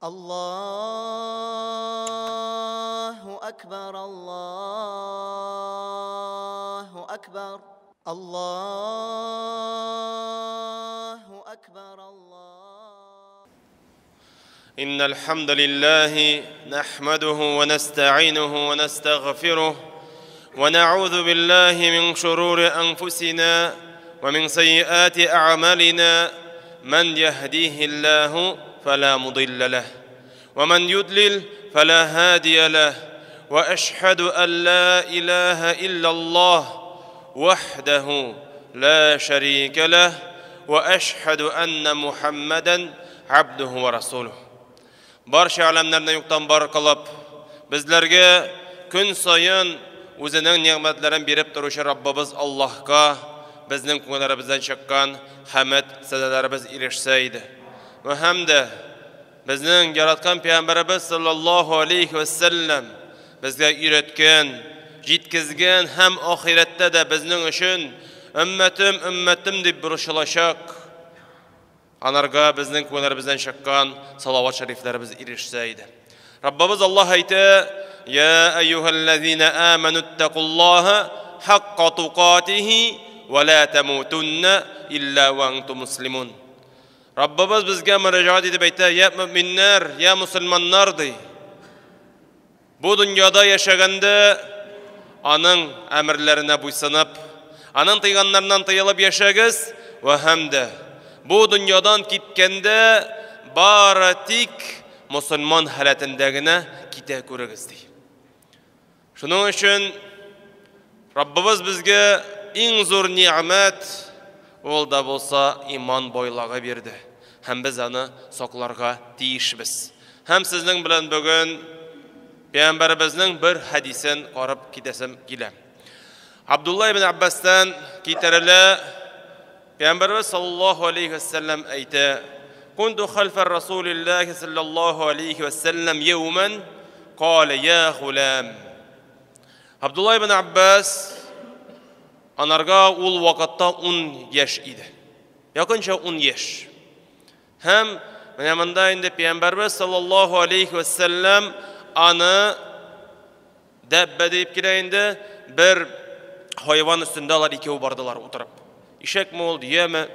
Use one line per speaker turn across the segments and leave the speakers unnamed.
الله أكبر الله أكبر الله أكبر الله.
إن الحمد لله نحمده ونستعينه ونستغفره ونعوذ بالله من شرور أنفسنا ومن سيئات أعمالنا من يهديه الله فلا مضل له ومن يضلل فلا هادي له وأشهد أن لا إله إلا الله وحده لا شريك له وأشهد أن محمدا عبده ورسوله. Barcha alamlardan yoktan bar qilib, bizlarga kun sayin o'zining ne'matlarini berib turuvchi Rabbimiz Allohga bizning ko'nglarimizdan chiqqan hamd sadalarimiz erishsaydi. Va hamda bizning yaratgan payg'ambarimiz sallallohu alayhi va sallam bizga o'rgatgan, yetkazgan ham oxiratda da bizning uchun ummatim deb burishilashaq. Anarga bizning ko'nglarimizdan chiqqan salovat shariflarimiz erishsaydi. Rabbimiz Alloh aytdi: "Ya ayyuhallazina amanu taqulloha haqqa tuqatihi va la tamutunna illa va antum muslimun." Rabbimiz bizga murojaat etib aytdi: "Ya mu'minlar, ya musulmonlar" dey. Bu dunyoda yashaganda aning amrlarına bo'ysunib, aning tiyganlarından tiyilib yashagiz va hamda bu dünyadan ketganda baratik musulmon halatindagina keta ko'ragiz dey. Shuning uchun Rabbimiz bizga eng zo'r ne'mat ol da bo'lsa iymon boyligi berdi. Ham biz uni saqlarga tiyishmiz. Ham sizning bilan bugun payg'ambarimizning bir hadisin qarab ketasim kelar. Abdullah ibn Abbasdan keltiriladi. Peygamberimiz sallallahu aleyhi ve sellem aytdi: "Kuntu khalfa Rasulillah sallallahu aleyhi ve sellem yevmen qala ya g'ulam." Abdullah ibn Abbas anarga ul vaqtda 10 yaş idi. Yakınca 10 yaş. Hem menamanda indi Peygamberimiz sallallahu aleyhi ve sellem anı dabba deyip kireyinde bir hayvan üstünde alar ikevi bardılar oturup. İşek mi oldu yeme?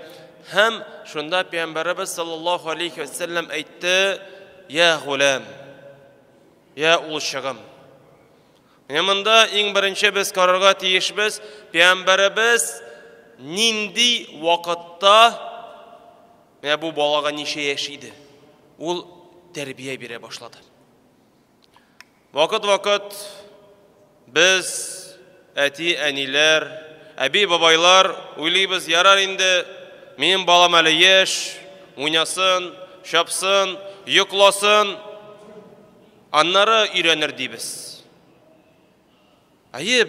Hem şunda Peygamberimiz sallallahu aleyhi ve sellem aytdi: "Ya g'ulam, ya ulşağım." Menamanda eng birinchi biz qarorga tiyishmiz, Peygamberimiz nindi vaqtda bu bolaga necha yaş idi? Ul terbiye bere başladı. Vaqt biz ati anilar, abi babaylar uylaybiz, yarar indi men balam hali yash, o'ynasın, shapsın, yuqlasın, anları öğrenir deybiz.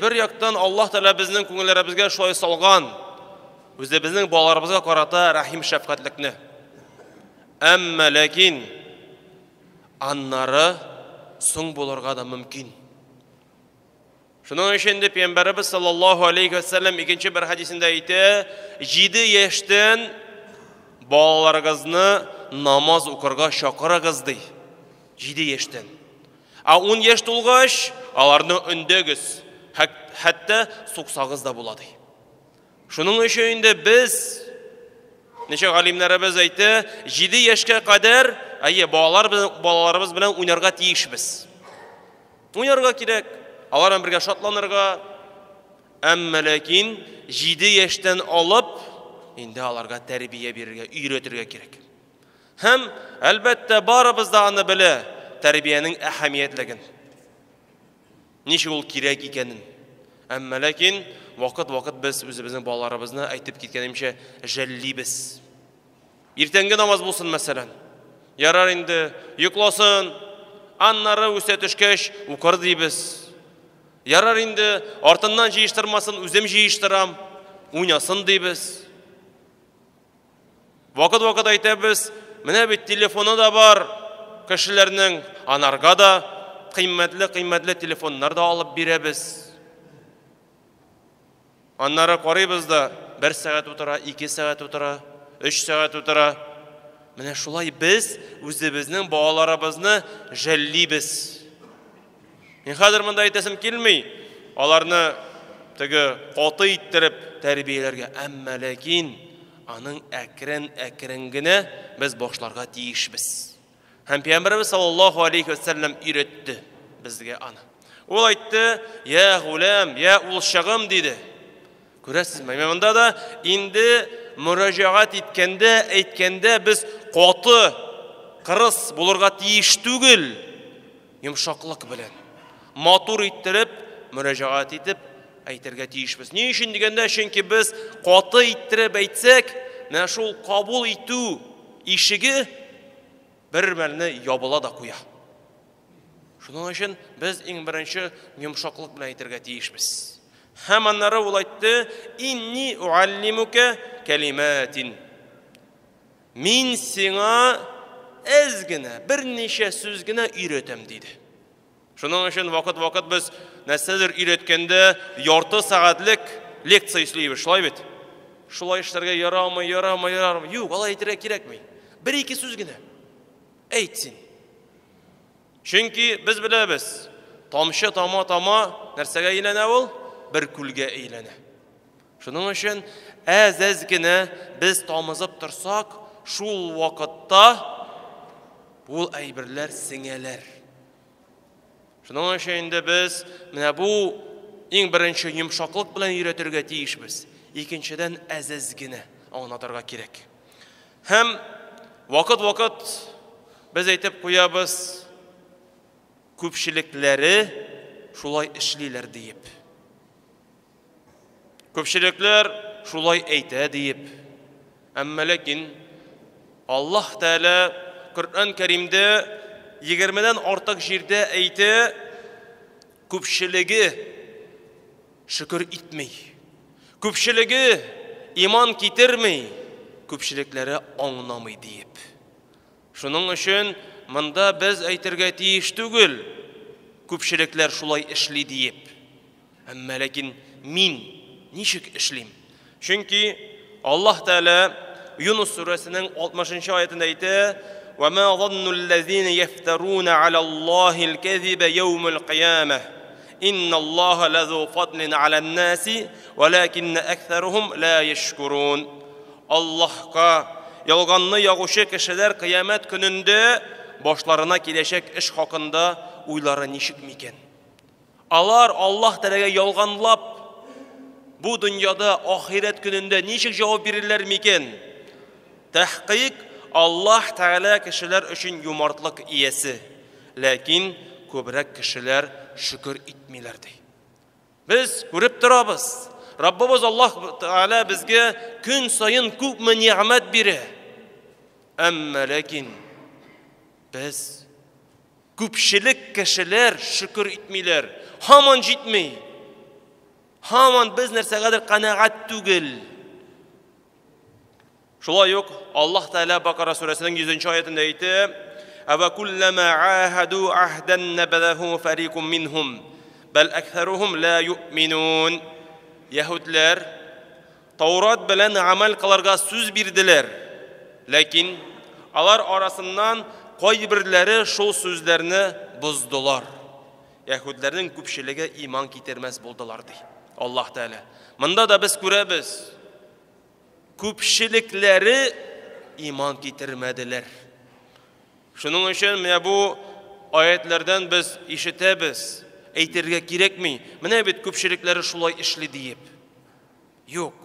Bir yaktan Allah Teala bizning ko'nglarimizga shoy solgan, o'zi bizning bolalarimizga qarata rahim shafqatlikni. Amma lakin anları so'ng bo'larga da mumkin. Şunun için de Peygamberimiz sallallahu aleyhi ve sellem ikinci bir hadisinde aytdi: 7 yaştan bolalarınızı namaz okurga şakırıgız dey. 7 yaştan. 10 yaş to'lgach, alarni undagiz, hatta so'qsag'iz da bo'ladi. Şunun için de biz necha alimlarimiz aytdi, 7 yaşga qadar bolalarimiz bilan o'ynarga tiyishmiz. O'ynarga kerak. Alardan birga şatlanırga, amma lakin 7 yaştan alıp endi alarga terbiye bererge, öğretirge kerak. Hem elbette barımızda anı bile terbiyenin ahamiyetligin, niçin ol kerak ekenin. Amma lakin vaqt biz o'zimizning bolalarimizni aytib ketganimcha jalliybiz. Ertangi namoz bo'lsin masalan. Yarar endi yuqlasin, anları o'satishgach o'qir deymiz. Yarar indi ortidan jiyishtirmasin, o'zim jiyishtiram, o'ynasın deymiz. Vaqt aytamiz, mana bu telefoni da var, kishilarning anarga da qiymatli telefonlar da olib beramiz. Anlara qaraymiz da 1 saat o'tira, 2 saat o'tira, 3 saat o'tira. Менә шулай без үзебезнең балаларыбызны жәллибез. Мен хәзер монда әйтәсем килми, аларны теге каты иттереп тәрбияләргә, әмма ләкин аның әкрен генә без башларга тиешбез. Һәм Пәйгамбәрбез саллаллаһу алейхи ва саллям өйрәтте безгә аны. Ул әйтте: "Я гулам, я ул шагым" диде. Күрәсезме? Монда да инде мөрәҗәгать әйткәндә без каты, кырыс булырга тиеш түгел. Йомшаклык белән, матур иттереп, мөрәҗәгать итеп әйтергә тиешбез. Ни өчен дигәндә, чөнки без каты иттереп әйтсәк, менә шул кабул итү ишеге бер мәлне ябыла да куя. Шуның өчен без иң беренче йомшаклык белән әйтергә тиешбез. Һәм аннары ул әйтте: "Инни уаллимука калиматин". Мин сиңа әз генә, берничә сүз генә өйрәтәм диде. Шуның өчен вакыт без нәрсәдер өйрәткәндә ярты сәгатьлек лекция эшлибез, шулай бит. Шулай эшләргә ярамый. Юк, алай әйтергә кирәкми. Бер-ике сүз генә әйтсин. Чөнки без беләбез, тамчы тама нәрсәгә әйләнә ул? Бер күлгә әйләнә. Шуның өчен әз генә без тамызып торсак, шул вакытта ул әйберләр сеңәләр. Шуның өчен инде без менә бу иң беренче йомшаклык белән өйрәтергә тиешбез. Икенчедән әз генә аңлатырга кирәк. Һәм вакыт без әйтеп куябыз, күпчелекләре шулай эшлиләр диеп. Күпчелекләр шулай әйтә диеп. Әмма ләкин Аллаһ Тәала Коръән Кәримдә 20дән артык җирдә әйтә, күпчелеге шөкер итмей, күпчелеге иман китермей, күпчелекләре аңламый диеп. Шуның өчен монда без әйтергә тиеш түгел, күпчелекләр шулай эшли диеп. Әмма ләкин мин ничек эшлим? Чөнки Аллаһ Тәала Юнус сүрәсенең 60-нчы аятында әйтә: "Ва-ма занну аллазина яфтаруна ала Аллаһи ал-казиба яумал қиямah. Инна Аллаха лазу фадлин ала ан-наси, валакинна аксарухум ла яшкурун." Аллаһка ялганны ягучы кешеләр кыямәт көнендә башларына киләчәк эш хакында уйлары ничек микән? Алар Аллаһ Тәаләгә ялганлап бу дөньяда ахирет көнендә ничек җавап бирерләр микән? Тәхқиқ, Аллаһ Тәалә кешеләр өчен юмартлык иясе, ләкин күбрәк кешеләр шөкер итмиләр ди. Без күреп торабыз, Раббыбыз Аллаһ Тәалә безгә көн сайын күпме ниъмәт бирә. Әмма ләкин без күпчелек кешеләр шөкер итмиләр, һаман җитми. Һаман без нәрсәгәдер канәгать түгел. Шулай ук Аллаһ Тәалә Бакара сүрәсенең 100-нче аятында әйтә: "Ава куллама аһаду аһдан набадаху фарикум минхум, бал аксарухум ла юъминун." Яһудлар Таурат белән амал кылырга сүз бирделәр, ләкин алар арасыннан кайберләре шул сүзләрне буздылар. Яһудларның күпчелеге иман китермәс булдылар ди Аллаһ Тәалә. Монда да без күрәбез, күпчелекләре иман китермәделәр. Шуның өчен менә бу аятлардан без ишетәбез, әйтергә кирәкми, менә бит күпчелекләре шулай эшли диеп. Юк,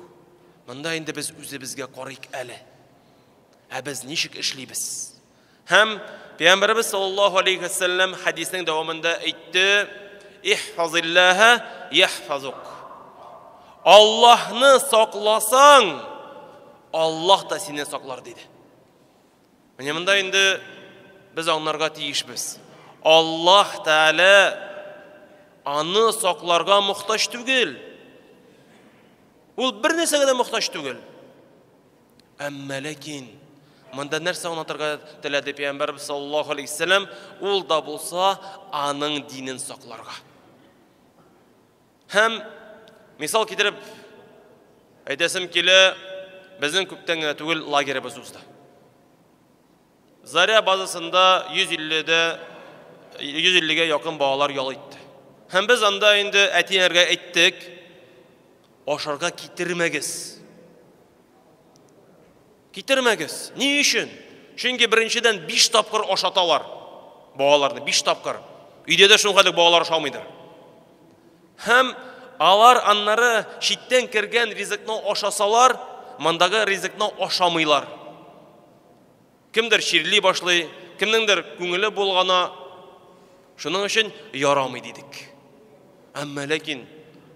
монда инде без үзебезгә карыйк әле. Без ничек эшлибез? Һәм Пәйгамбәрбез саллаллаһу алейхи ва саллям хадисның дәвамында әйтте: "Ихфазиллаһа яхфазук." Аллаһны сакласаң, Аллаһ та сине саклар диде. Менә монда инде без аңларга тиешбез. Аллаһ Тәалә аны сакларга мохтаҗ түгел. Ул бер нәрсәгә дә мохтаҗ түгел. Әмма ләкин монда нәрсә аңлатырга теләде Пәйгамбәрбез саллаллаһу алейхи ва саллям? Ул да булса аның динен сакларга. Һәм мисал китереп әйтәсем килә, безнең күптән генә түгел лагеребез узды. Заря базасында 150-ге якын балалар ял итте. Һәм без анда инде әтиләргә әйттек, ашарга китермәгез. Китермәгез. Ни өчен? Чөнки беренчедән 5 тапкыр ашаталар балаларны, 5 тапкыр. Өйдә дә шуңгадәк балалар ашамыйдыр. Һәм алар аннары читтән кергән ризыкны ашасалар, мондагы ризыкны ашамыйлар. Кемдер ширли башлый, кемнеңдер күңеле булгана, шуның өчен ярамый дидек. Әмма ләкин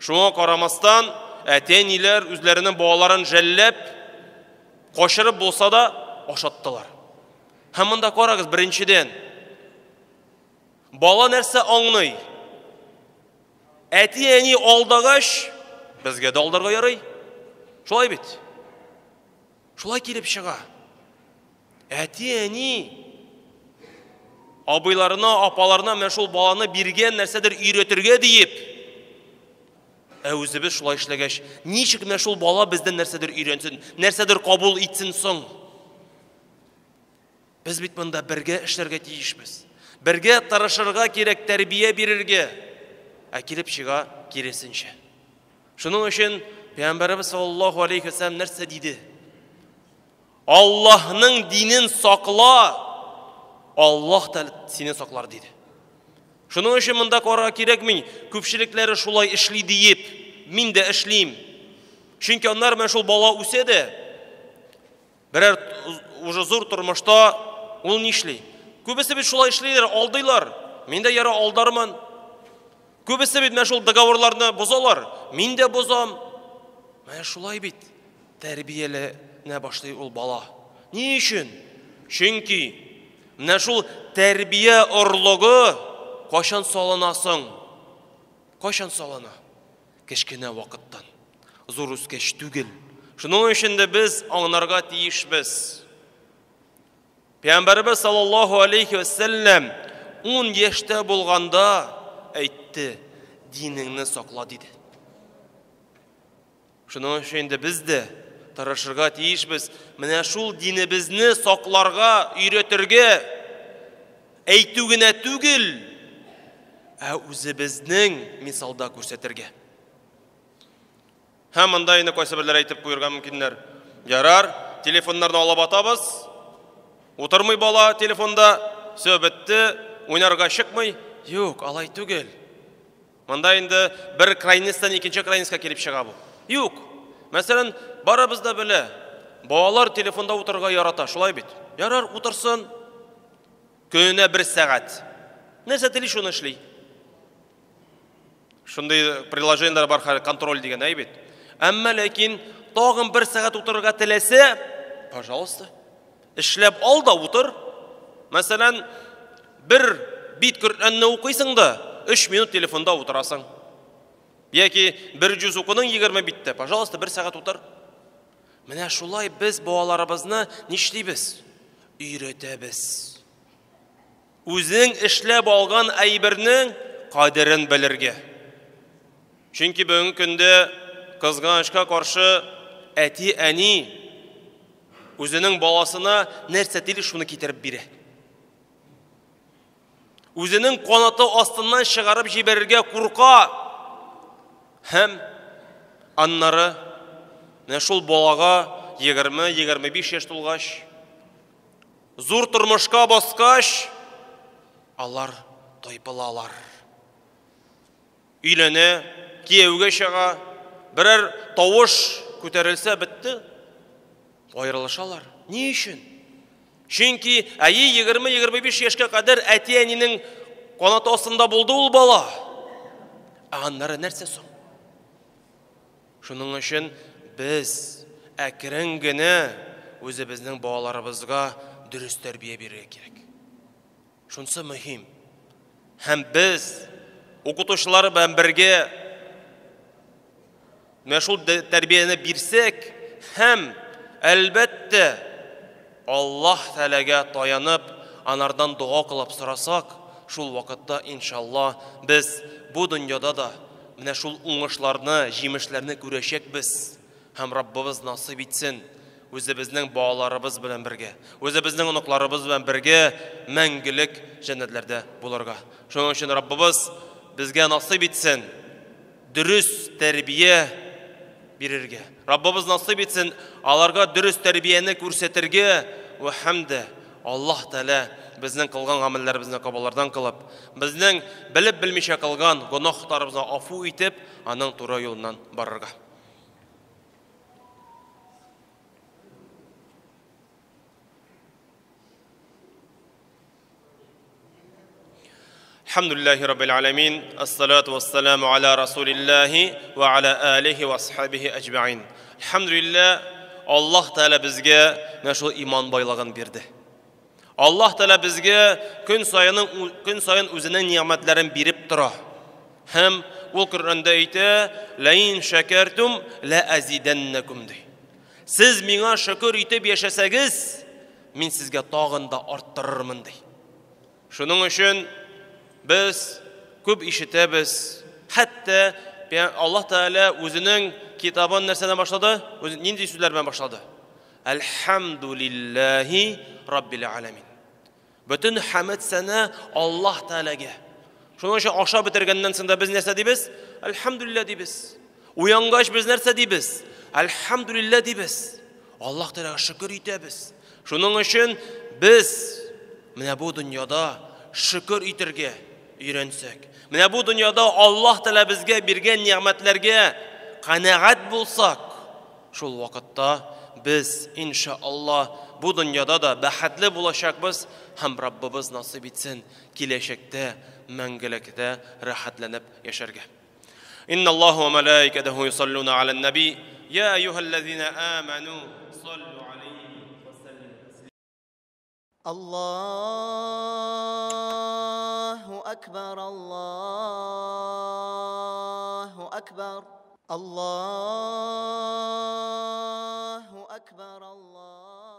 шуңа карамастан әтәниләр үзләренең балаларын жәлләп, кашырып булса да ашаттылар. Һәм монда карагыз, беренчедән бала нәрсә аңлый? Әти-әни алдагач, безгә дә алдарга ярый. Шулай бит. Шулай килеп чыга. Әти-әни абыйларына, апаларына мен шул баланы биргән нәрсәдер өйрәтергә диеп, үзебез шулай эшләгәч, ничек менә шул бала бездән нәрсәдер өйрәнсен, нәрсәдер кабул итсен соң? Без бит монда бергә эшләргә тиешбез. Бергә тырышырга кирәк, тәрбия бирергә. Килеп чыга киресенчә. Шуның өчен Пәйгамбәрбез саллаллаһу алейхи ва саллям нәрсә диде? Аллаһның динен сакла, Аллаһ та сине саклар диде. Шуның өчен монда карарга кирәкми, күпчелекләре шулай эшли диеп, мин дә эшлим. Чөнки аннар менә шул бала үсә дә, берәр уже зур тормышта ул нишли? Күбесе бит шулай эшлиләр, алдыйлар. Мин дә яра алдармын. Күбесе бит менә шул договорларны бозалар. Мин дә бозам. Менә шулай бит. Тәрбияләнә башлый ул бала. Ни өчен? Чөнки менә шул тәрбия орлыгы кайчан салынасың? Кайчан салына? Кечкенә вакыттан. Зур үскәч түгел. Шуның өчен дә без аңларга тиешбез. Пәйгамбәрбез саллаллаһу алейхи ва саллям 10 яшьтә булганда әйтте, динеңне сакла диде. Шуның өчен дә без дә тырышырга тиешбез. Менә шул динебезне сакларга, өйрәтергә, әйтү генә түгел, үзебезнең мисалда күрсәтергә. Һәм монда инде кайсы берләр әйтеп куярга мөмкиннәр. Ярар, телефоннарны алып атабыз. Утырмый бала телефонда, все бетте, уйнарга чыкмый. Юк, алай түгел. Монда инде бер крайнистан икенче крайниска килеп чыга бу. Юк. Мәсәлән, барыбыз да белә. Балалар телефонда утырырга ярата, шулай бит. Ярар, утырсын. Көненә 1 сәгать. Нәрсә тели шуны эшли? Шундай приложениеләр бар, контроль дигән әйбит. Әмма ләкин тагын 1 сәгать утырырга теләсә, пожалуйста, эшләп ал да утыр. Мәсәлән, бер бит Коръәнне укыйсың да, 3 минут телефонда утырасың. Яки бер җүз укуның 20 битте, пожалуйста, 1 сәгать утыр. Менә шулай без балаларыбызны нишлибез? Өйрәтәбез. Үзең эшләп алган әйбернең кадерен белергә. Чөнки бүгенге көндә кызганычка каршы әти-әни үзенең баласына нәрсә тели шуны китереп бирә. Үзенең канаты астыннан чыгарып җибәрергә курка. Һәм аннары менә шул балага 20-25 яшь тулгач, зур тормышка баскач, алар тайпылалар. Өйләнә, кияүгә чыга, берәр тавыш күтәрелсә бетте, аерылышалар. Ни өчен? Чөнки 20-25 яшькә кадәр әти-әнинең канаты астында булды ул бала. Аннары нәрсә соң? Шуның өчен без әкрен генә үзебезнең балаларыбызга дөрес тәрбия бирергә кирәк. Шунсы мөһим. Һәм без укытучылар белән бергә шул тәрбияне бирсәк, һәм әлбәттә Аллаһ Тәгаләгә таянып, анардан дуа кылып сорасак, шул вакытта иншаллаһ без бу дөньяда да менә шул уңышларны, җимешләрне күрәчәкбез. Һәм Раббыбыз насыйп итсен, өзебезнең балаларыбыз белән бергә, өзебезнең оныкларыбыз белән бергә мәңгелек җәннәтләрдә булырга. Шуның өчен Раббыбыз безгә насыйп итсен дөрес тәрбия бирергә. Раббыбыз насыйп итсен аларга дөрес тәрбияне күрсәтергә ва хәмдә Аллаһ Тәала безнең кылган гамәлләребезне кабуллардан кылып, безнең белеп белмичә кылган гөнаһларыбызны афу итеп, аның туры юлыннан барырга. Elhamdülillahi Rabbil Alamin. As-salatu was-salamu ala Rasulillahi ve ala alihi ve ashabihi ecma'in. Elhamdülillah, Allah Teala bizge şu iman baylığını verdi. Allah Teala bizge gün sayın özünün nimetlerini berip tura. Hem o Kur'an'da aytı: "Lain şekertum la azidannakum" dey. Siz mingə şükür etib yaşasanız, men sizge tağın da arttırırmın dey. Şunun üçün biz köp işitəbiz. Hatta Allah Teala özünün kitabını nərsədən başladı? Nindi sözlərlə başladı? Elhamdülillahi Rabbil Alamin. Bütün hamd sana Allah Teala'ga. Şunun üçün aşağı bitirgəndən sonra biz nəsə deyibіз? Elhamdülillah deyibіз. Uyangaç biz nəsə deyibіз? Elhamdülillah deyibіз. Allah Teala'ga şükür etəbiz. Şunun üçün biz mənə bu dünyada şükür etirgə öyrənsək. Mənə bu dünyada Allah Teala bizgə bergən nimetlərgə qanaat bulsak, şol vaqtda biz inşallah bu dünyada da bəxtli bulacaqbız, hem Rabbimiz nasip etsin kiləşəkdə, məngələkdə rahatlənib yaşarga. İnnallahu ve melaiketehu yusalluna alan-nabi ya eyyuhellezina amanu sallu aleyhi ve sellimu.
Allahu Ekber, Allahu Ekber, Allahu Ekber, Allah.